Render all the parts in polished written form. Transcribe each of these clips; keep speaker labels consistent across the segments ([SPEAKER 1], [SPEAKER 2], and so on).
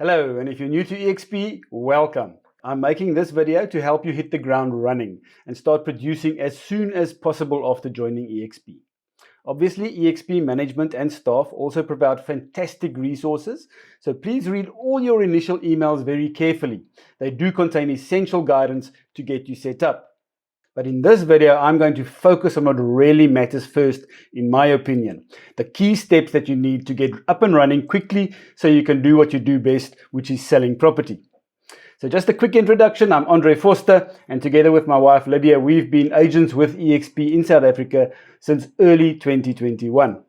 [SPEAKER 1] Hello, and if you're new to EXP, welcome. I'm making this video to help you hit the ground running and start producing as soon as possible after joining EXP. Obviously, EXP management and staff also provide fantastic resources, so please read all your initial emails very carefully. They do contain essential guidance to get you set up. But in this video, I'm going to focus on what really matters first, in my opinion. The key steps that you need to get up and running quickly so you can do what you do best, which is selling property. So just a quick introduction, I'm Andre Foster, and together with my wife Lydia, we've been agents with EXP in South Africa since early 2021.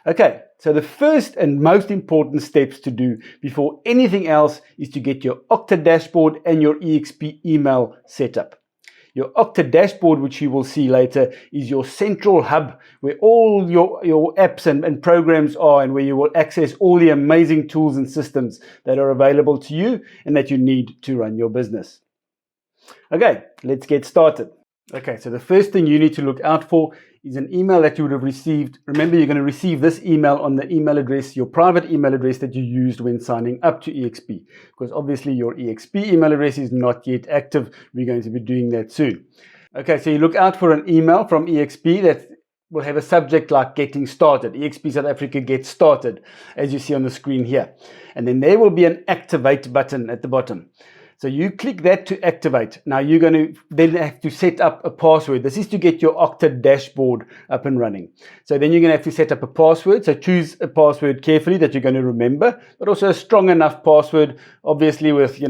[SPEAKER 1] Okay, so the first and most important steps to do before anything else is to get your Okta dashboard and your EXP email set up. Your Okta dashboard, which you will see later, is your central hub where all your apps and programs are, and where you will access all the amazing tools and systems that are available to you and that you need to run your business. Okay, let's get started. Okay, so the first thing you need to look out for is an email that you would have received. Remember, you're going to receive this email on the email address, your private email address that you used when signing up to EXP, because obviously your EXP email address is not yet active. We're going to be doing that soon. Okay, so you look out for an email from EXP that will have a subject like getting started. EXP South Africa get started, as you see on the screen here. And then there will be an activate button at the bottom. So you click that to activate. Now you're going to then have to set up a password. This is to get your Okta dashboard up and running. So then you're going to have to set up a password. So choose a password carefully that you're going to remember, but also a strong enough password, obviously with,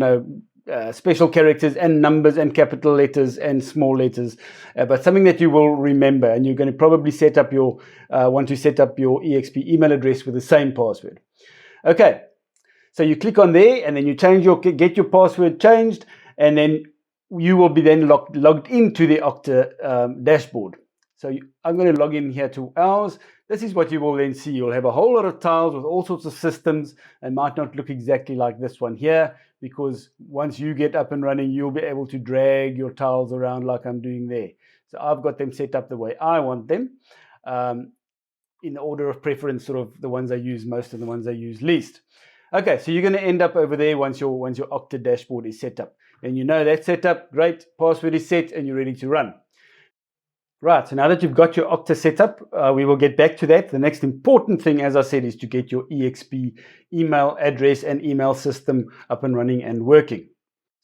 [SPEAKER 1] special characters and numbers and capital letters and small letters, but something that you will remember. And you're going to probably want to set up your EXP email address with the same password. Okay. So you click on there and then you get your password changed, and then you will be then logged into the Okta dashboard. So I'm going to log in here to ours. This is what you will then see. You'll have a whole lot of tiles with all sorts of systems. They might not look exactly like this one here, because once you get up and running, you'll be able to drag your tiles around like I'm doing there. So I've got them set up the way I want them, in order of preference, sort of the ones I use most and the ones I use least. Okay, so you're going to end up over there once your Okta dashboard is set up. And you know that's set up, great, password is set, and you're ready to run. Right, so now that you've got your Okta set up, we will get back to that. The next important thing, as I said, is to get your EXP email address and email system up and running and working.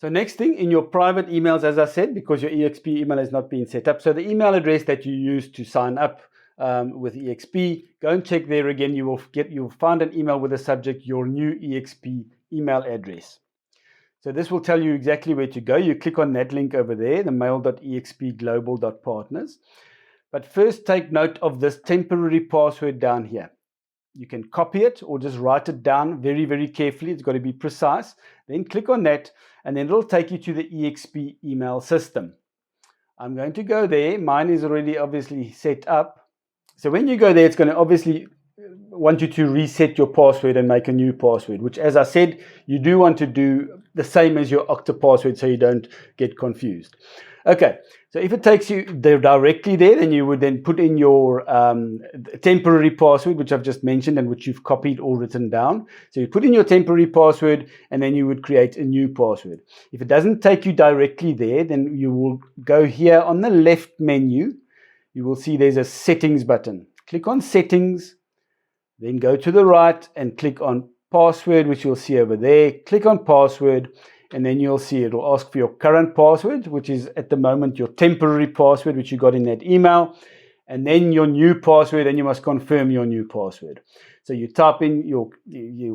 [SPEAKER 1] So next thing, in your private emails, as I said, because your EXP email has not been set up, so the email address that you use to sign up with EXP, go and check there again. You'll find an email with the subject, your new EXP email address. So this will tell you exactly where to go. You click on that link over there, the mail.expglobal.partners. But first take note of this temporary password down here. You can copy it or just write it down very, very carefully. It's got to be precise. Then click on that, and then it'll take you to the EXP email system. I'm going to go there. Mine is already obviously set up. So when you go there, it's going to obviously want you to reset your password and make a new password, which, as I said, you do want to do the same as your Okta password so you don't get confused. Okay, so if it takes you there directly there, then you would then put in your temporary password, which I've just mentioned and which you've copied or written down. So you put in your temporary password, and then you would create a new password. If it doesn't take you directly there, then you will go here on the left menu. You will see there's a settings button. Click on settings, then go to the right and click on password, which you'll see over there. Click on password, and then you'll see it'll ask for your current password, which is at the moment your temporary password, which you got in that email, and then your new password, and you must confirm your new password. So you type in your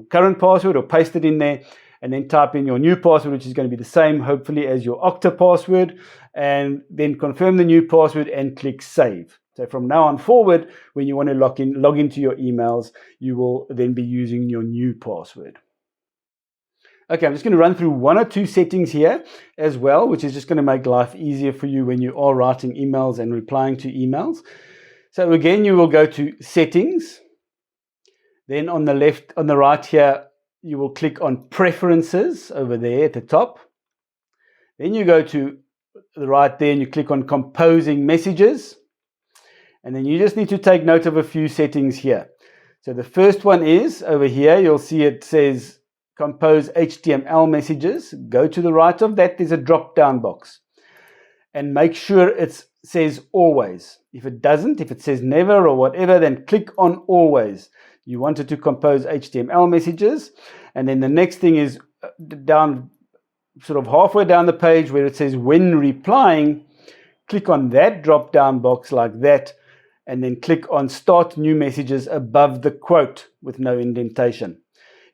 [SPEAKER 1] current password or paste it in there, and then type in your new password, which is going to be the same, hopefully, as your Okta password, and then confirm the new password and click save. So from now on forward, when you want to log into your emails, you will then be using your new password. Okay, I'm just going to run through one or two settings here as well, which is just going to make life easier for you when you are writing emails and replying to emails. So again, you will go to settings. Then on the right here, you will click on preferences over there at the top. Then you go to the right there and you click on composing messages. And then you just need to take note of a few settings here. So the first one is over here, you'll see it says compose HTML messages, go to the right of that, there's a drop-down box. And make sure it says always. If it doesn't, if it says never or whatever, then click on always. You wanted to compose HTML messages. And then the next thing is down, sort of halfway down the page where it says when replying, click on that drop-down box like that, and then click on start new messages above the quote with no indentation.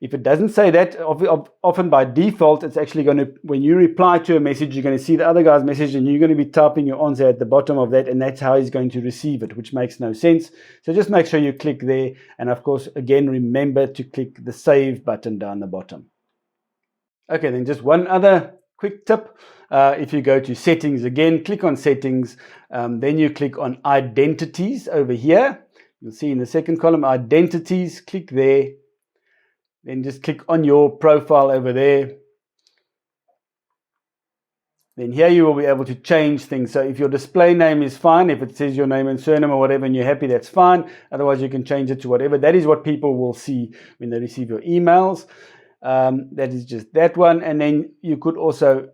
[SPEAKER 1] If it doesn't say that, often by default, it's actually going to, when you reply to a message, you're going to see the other guy's message and you're going to be typing your answer at the bottom of that, and that's how he's going to receive it, which makes no sense. So just make sure you click there. And of course, again, remember to click the save button down the bottom. Okay, then just one other quick tip. If you go to settings again, click on settings, then you click on identities over here. You'll see in the second column, identities, click there. Then just click on your profile over there. Then here you will be able to change things. So if your display name is fine, if it says your name and surname or whatever and you're happy, that's fine. Otherwise, you can change it to whatever. That is what people will see when they receive your emails. That is just that one. And then you could also,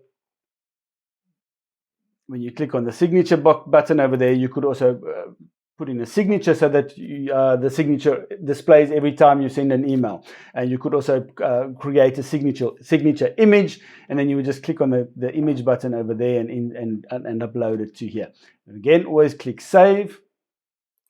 [SPEAKER 1] when you click on the signature button over there, you could also put in a signature so that the signature displays every time you send an email. And you could also create a signature image, and then you would just click on the image button over there and upload it to here. And again, always click save.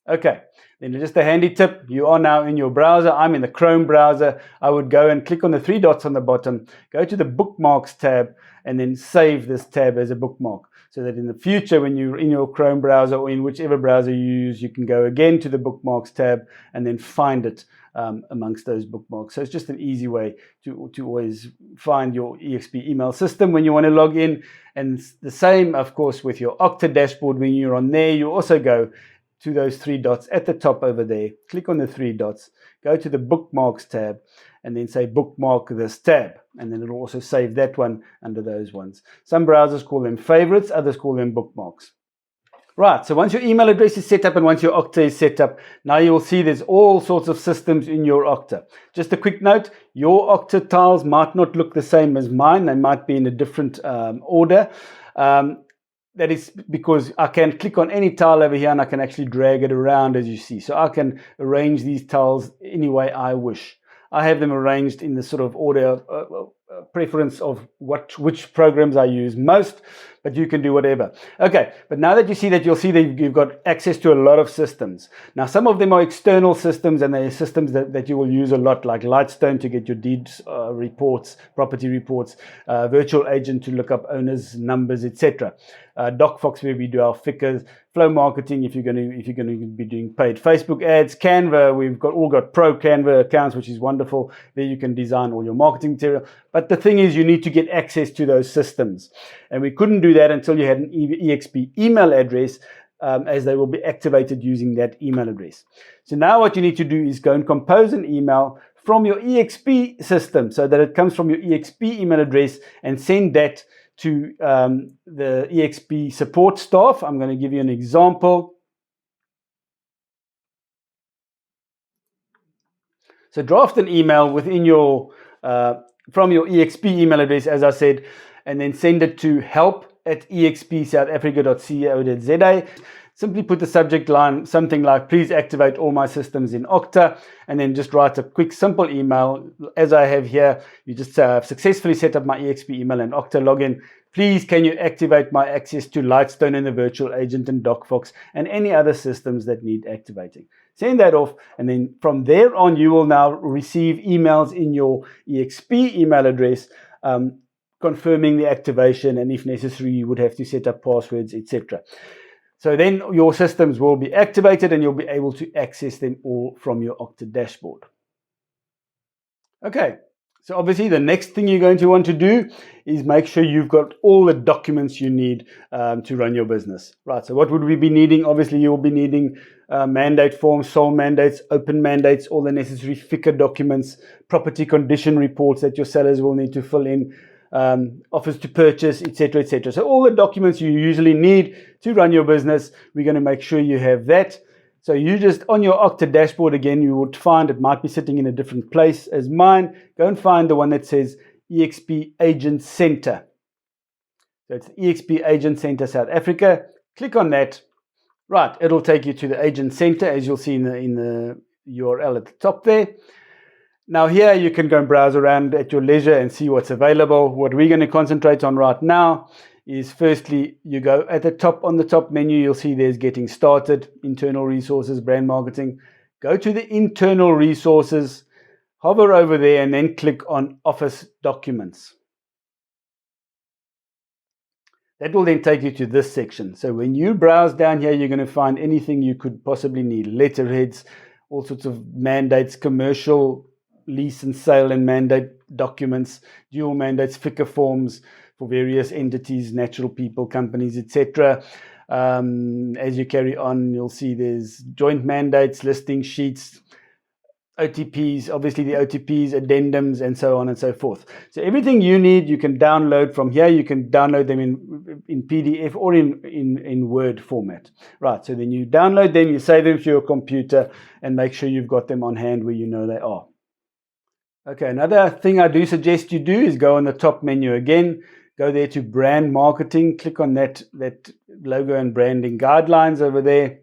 [SPEAKER 1] Okay, then just a handy tip. You are now in your browser. I'm in the Chrome browser. I would go and click on the three dots on the bottom, go to the bookmarks tab, and then save this tab as a bookmark, so that in the future, when you're in your Chrome browser or in whichever browser you use, you can go again to the bookmarks tab and then find it amongst those bookmarks. So it's just an easy way to always find your EXP email system when you want to log in. And the same, of course, with your Okta dashboard. When you're on there, you also go to those three dots at the top over there, click on the three dots, go to the bookmarks tab, and then say bookmark this tab, and then it'll also save that one under those ones. Some browsers call them favorites, others call them bookmarks. Right, so once your email address is set up and once your Okta is set up, now you'll see there's all sorts of systems in your Okta. Just a quick note, your Okta tiles might not look the same as mine. They might be in a different order. That is because I can click on any tile over here and I can actually drag it around, as you see. So I can arrange these tiles any way I wish. I have them arranged in the sort of order preference of which programs I use most, but you can do whatever. Okay, but now that you see that, you'll see that you've got access to a lot of systems. Now, some of them are external systems, and they're systems that you will use a lot, like Lightstone to get your deeds reports, property reports, Virtual Agent to look up owners' numbers, etc. DocFox, where we do our figures, Flow Marketing if you're going to be doing paid Facebook ads, Canva, we've all got pro Canva accounts, which is wonderful. There you can design all your marketing material. But the thing is, you need to get access to those systems, and we couldn't do that until you had an EXP email address, as they will be activated using that email address. So now what you need to do is go and compose an email from your EXP system so that it comes from your EXP email address, and send that to the EXP support staff. I'm going to give you an example. So draft an email within your from your EXP email address, as I said, and then send it to help@expsouthafrica.co.za. Simply put the subject line something like, please activate all my systems in Okta, and then just write a quick, simple email, as I have here. You just successfully set up my EXP email and Okta login. Please, can you activate my access to Lightstone and the Virtual Agent and DocFox and any other systems that need activating. Send that off, and then from there on, you will now receive emails in your EXP email address confirming the activation, and if necessary, you would have to set up passwords, etc. So then your systems will be activated and you'll be able to access them all from your Okta dashboard. Okay, so obviously the next thing you're going to want to do is make sure you've got all the documents you need to run your business. Right, so what would we be needing? Obviously you'll be needing mandate forms, sole mandates, open mandates, all the necessary FICA documents, property condition reports that your sellers will need to fill in, offers to purchase, etc., etc. So all the documents you usually need to run your business, we're going to make sure you have that. So you just, on your Okta dashboard again, you would find it might be sitting in a different place as mine. Go and find the one that says EXP Agent Center. So it's EXP Agent Center South Africa. Click on that. Right, it'll take you to the Agent Center, as you'll see in the URL at the top there. Now here you can go and browse around at your leisure and see what's available. What we're going to concentrate on right now is, firstly, you go at the top, on the top menu, you'll see there's Getting Started, Internal Resources, Brand Marketing. Go to the Internal Resources, hover over there, and then click on Office Documents. That will then take you to this section. So when you browse down here, you're going to find anything you could possibly need. Letterheads, all sorts of mandates, commercial lease and sale and mandate documents, dual mandates, FICA forms for various entities, natural people, companies, etc. As you carry on, you'll see there's joint mandates, listing sheets, OTPs, obviously the OTPs, addendums, and so on and so forth. So everything you need, you can download from here. You can download them in PDF or in Word format. Right, so then you download them, you save them to your computer, and make sure you've got them on hand where you know they are. Okay, another thing I do suggest you do is go on the top menu again. Go there to Brand Marketing. Click on that logo and branding guidelines over there.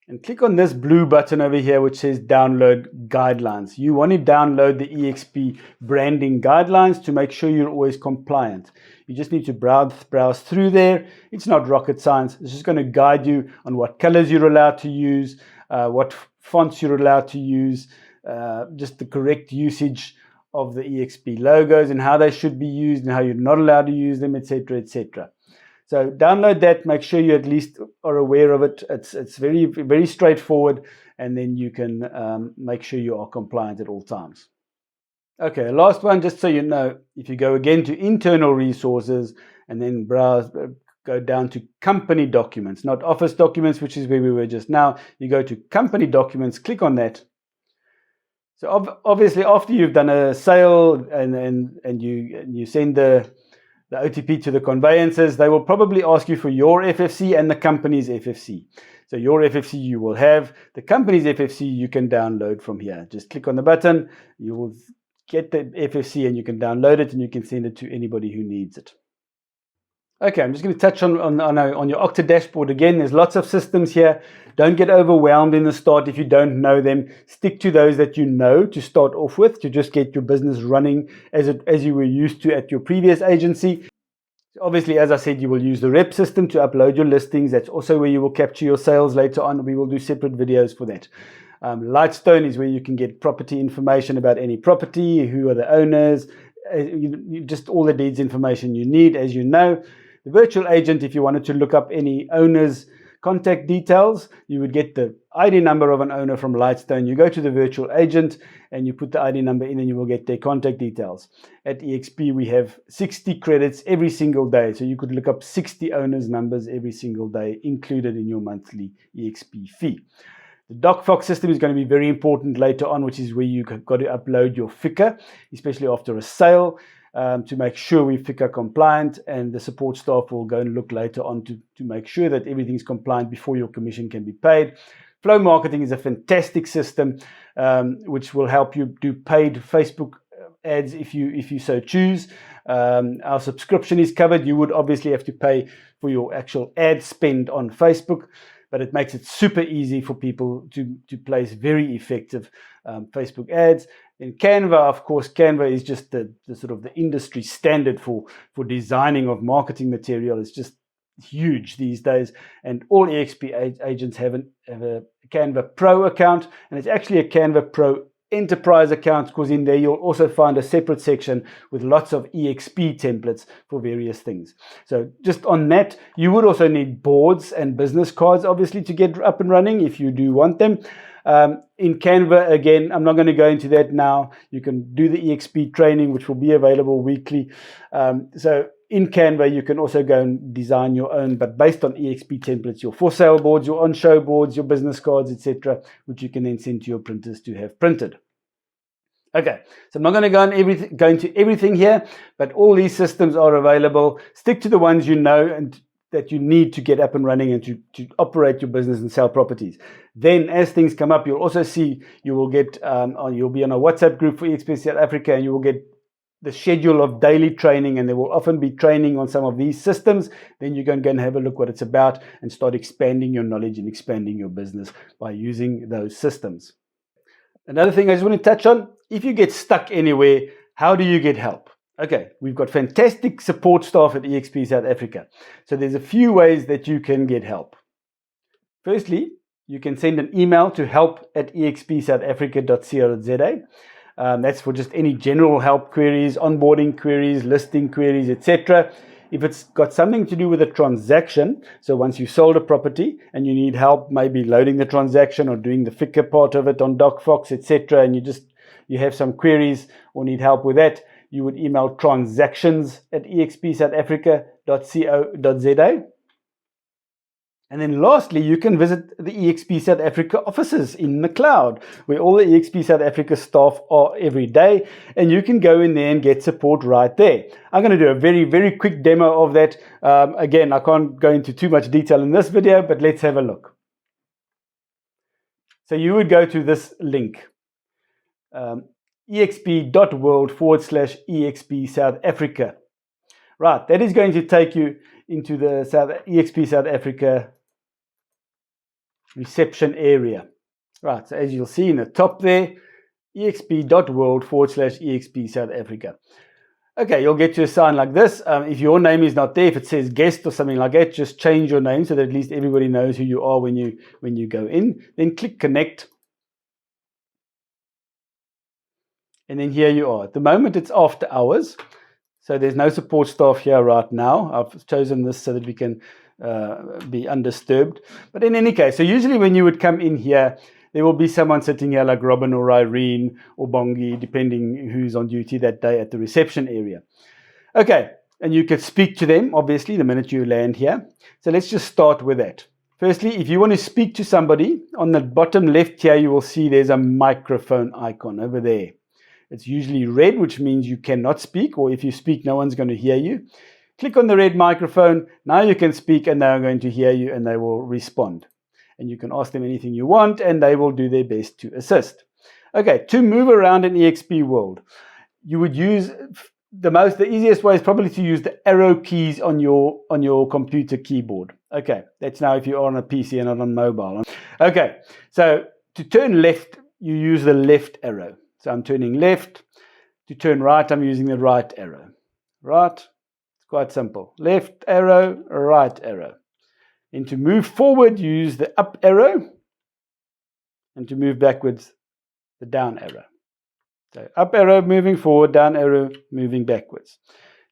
[SPEAKER 1] And click on this blue button over here which says Download Guidelines. You want to download the EXP branding guidelines to make sure you're always compliant. You just need to browse through there. It's not rocket science. It's just going to guide you on what colors you're allowed to use, what fonts you're allowed to use, just the correct usage of the EXP logos and how they should be used and how you're not allowed to use them, etc., etc. So download that, make sure you at least are aware of it. It's very, very straightforward, and then you can make sure you are compliant at all times. Okay, last one, just so you know, if you go again to Internal Resources and then browse, go down to Company Documents, not Office Documents, which is where we were just now. You go to Company Documents, click on that. So obviously after you've done a sale and you send the OTP to the conveyancers, they will probably ask you for your FFC and the company's FFC. So your FFC you will have, the company's FFC you can download from here. Just click on the button, you will get the FFC and you can download it and you can send it to anybody who needs it. Okay, I'm just going to touch on your Okta dashboard again. There's lots of systems here. Don't get overwhelmed in the start if you don't know them. Stick to those that you know to start off with, to just get your business running as you were used to at your previous agency. Obviously, as I said, you will use the rep system to upload your listings. That's also where you will capture your sales later on. We will do separate videos for that. Lightstone is where you can get property information about any property, who are the owners, just all the deeds information you need, as you know. The virtual agent, if you wanted to look up any owner's contact details, you would get the ID number of an owner from Lightstone. You go to the virtual agent and you put the ID number in and you will get their contact details. At EXP, we have 60 credits every single day. So you could look up 60 owners' numbers every single day included in your monthly EXP fee. The DocFox system is going to be very important later on, which is where you've got to upload your FICA, especially after a sale. To make sure we're FICA compliant, and the support staff will go and look later on to make sure that everything's compliant before your commission can be paid. Flow Marketing is a fantastic system which will help you do paid Facebook ads if you so choose. Our subscription is covered. You would obviously have to pay for your actual ad spend on Facebook, but it makes it super easy for people to place very effective Facebook ads. In Canva, of course, Canva is just the sort of the industry standard for designing of marketing material. It's just huge these days, and all EXP agents have a Canva Pro account, and it's actually a Canva Pro Enterprise account, because in there you'll also find a separate section with lots of EXP templates for various things. So just on that, you would also need boards and business cards, obviously, to get up and running if you do want them. In Canva, again, I'm not going to go into that now. You can do the EXP training, which will be available weekly. So in Canva, you can also go and design your own, but based on EXP templates, your for sale boards, your on show boards, your business cards, etc., which you can then send to your printers to have printed. Okay, so I'm not going to go into everything here, but all these systems are available. Stick to the ones you know, and that you need to get up and running and to operate your business and sell properties. Then as things come up, you'll also see, you will get, you'll be on a WhatsApp group for eXp South Africa, and you will get the schedule of daily training, and there will often be training on some of these systems. Then you can go and have a look what it's about and start expanding your knowledge and expanding your business by using those systems. Another thing I just want to touch on, if you get stuck anywhere, how do you get help? Okay, we've got fantastic support staff at eXp South Africa. So there's a few ways that you can get help. Firstly, you can send an email to help@expsouthafrica.co.za. That's for just any general help queries, onboarding queries, listing queries, etc. If it's got something to do with a transaction, so once you've sold a property and you need help maybe loading the transaction or doing the FICA part of it on DocFox, etc., and you have some queries or need help with that, you would email transactions@expsouthafrica.co.za. And then lastly, you can visit the eXp South Africa offices in the cloud, where all the eXp South Africa staff are every day, and you can go in there and get support right there. I'm going to do a very, very quick demo of that. Again, I can't go into too much detail in this video, but let's have a look. So you would go to this link, exp.world/eXp South Africa. Right, that is going to take you into the eXp South Africa reception area. Right, so as you'll see in the top there, exp.world/eXp South Africa. Okay, you'll get to a sign like this. If your name is not there, if it says guest or something like that, just change your name so that at least everybody knows who you are when you go in. Then click connect. And then here you are. At the moment it's after hours, so there's no support staff here right now. I've chosen this so that we can be undisturbed. But in any case, so usually when you would come in here, there will be someone sitting here like Robin or Irene or Bongi, depending who's on duty that day at the reception area. Okay, and you could speak to them, obviously, the minute you land here. So let's just start with that. Firstly, if you want to speak to somebody, on the bottom left here, you will see there's a microphone icon over there. It's usually red, which means you cannot speak, or if you speak, no one's going to hear you. Click on the red microphone. Now you can speak, and they're going to hear you, and they will respond. And you can ask them anything you want, and they will do their best to assist. Okay, to move around in eXp World, you would use the easiest way is probably to use the arrow keys on your computer keyboard. Okay, that's now if you're on a PC and not on mobile. Okay, so to turn left, you use the left arrow. So I'm turning left. To turn right, I'm using the right arrow. Right? It's quite simple. Left arrow, right arrow. And to move forward, you use the up arrow. And to move backwards, the down arrow. So up arrow moving forward, down arrow moving backwards.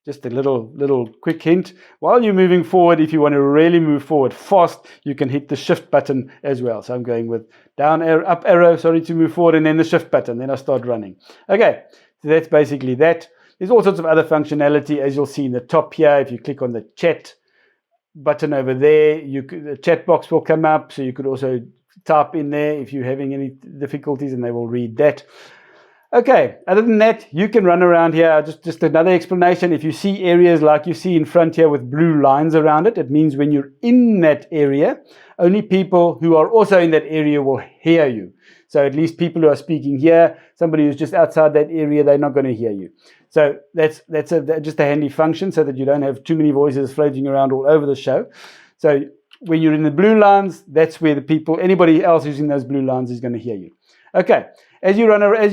[SPEAKER 1] Just a little quick hint. While you're moving forward, if you want to really move forward fast, you can hit the shift button as well. So I'm going with down arrow, up arrow, to move forward, and then the shift button. Then I start running. Okay, so that's basically that. There's all sorts of other functionality, as you'll see in the top here. If you click on the chat button over there, the chat box will come up. So you could also type in there if you're having any difficulties, and they will read that. Okay, other than that, you can run around here. Just another explanation. If you see areas like you see in front here with blue lines around it, it means when you're in that area, only people who are also in that area will hear you. So at least people who are speaking here, somebody who's just outside that area, they're not going to hear you. So that's just a handy function so that you don't have too many voices floating around all over the show. So when you're in the blue lines, that's where anybody else who's in those blue lines is going to hear you. Okay. As you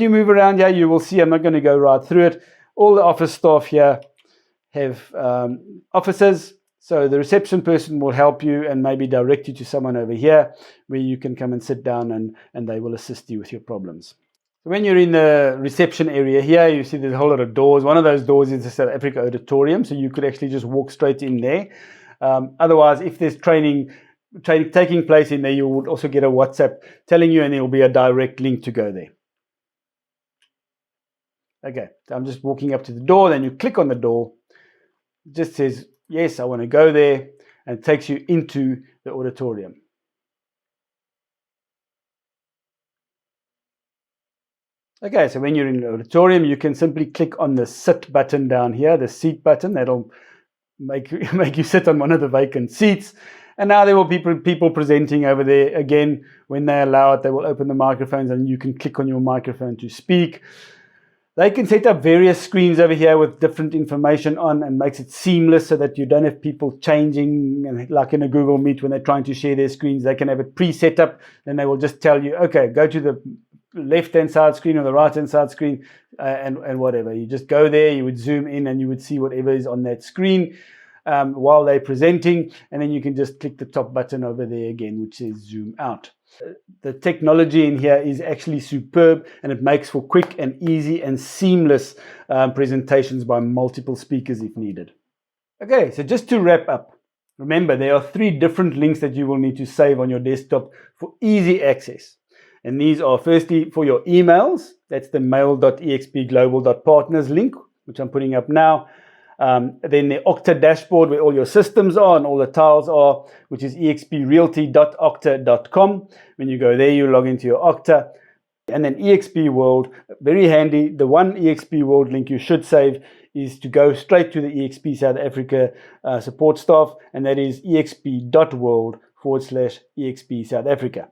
[SPEAKER 1] move around here, you will see, I'm not going to go right through it. All the office staff here have offices. So the reception person will help you and maybe direct you to someone over here where you can come and sit down and they will assist you with your problems. When you're in the reception area here, you see there's a whole lot of doors. One of those doors is the South Africa Auditorium, so you could actually just walk straight in there. Otherwise, if there's training taking place in there, you would also get a WhatsApp telling you, and there will be a direct link to go there. Okay, so I'm just walking up to the door, then you click on the door. It just says, yes, I want to go there, and it takes you into the auditorium. Okay, so when you're in the auditorium, you can simply click on the sit button down here, the seat button. That'll make you sit on one of the vacant seats. And now there will be people presenting over there. Again, when they allow it, they will open the microphones and you can click on your microphone to speak. They can set up various screens over here with different information on, and makes it seamless so that you don't have people changing, like in a Google Meet when they're trying to share their screens. They can have it pre-set up, and they will just tell you, okay, go to the left-hand side screen or the right-hand side screen, and whatever. You just go there, you would zoom in, and you would see whatever is on that screen while they're presenting, and then you can just click the top button over there again, which says zoom out. The technology in here is actually superb, and it makes for quick and easy and seamless presentations by multiple speakers if needed. Okay, so just to wrap up, remember there are 3 different links that you will need to save on your desktop for easy access. And these are firstly for your emails. That's the mail.expglobal.partners link, which I'm putting up now. Then the Okta dashboard where all your systems are and all the tiles are, which is exprealty.okta.com. When you go there, you log into your Okta. And then EXP World, very handy. The one EXP World link you should save is to go straight to the EXP South Africa support staff, and that is exp.world/EXP South Africa.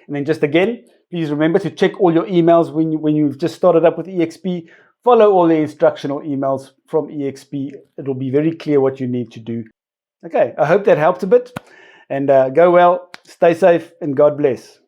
[SPEAKER 1] And then just again, please remember to check all your emails when you've just started up with EXP. Follow all the instructional emails from EXP. It'll be very clear what you need to do. Okay, I hope that helped a bit. And go well, stay safe, and God bless.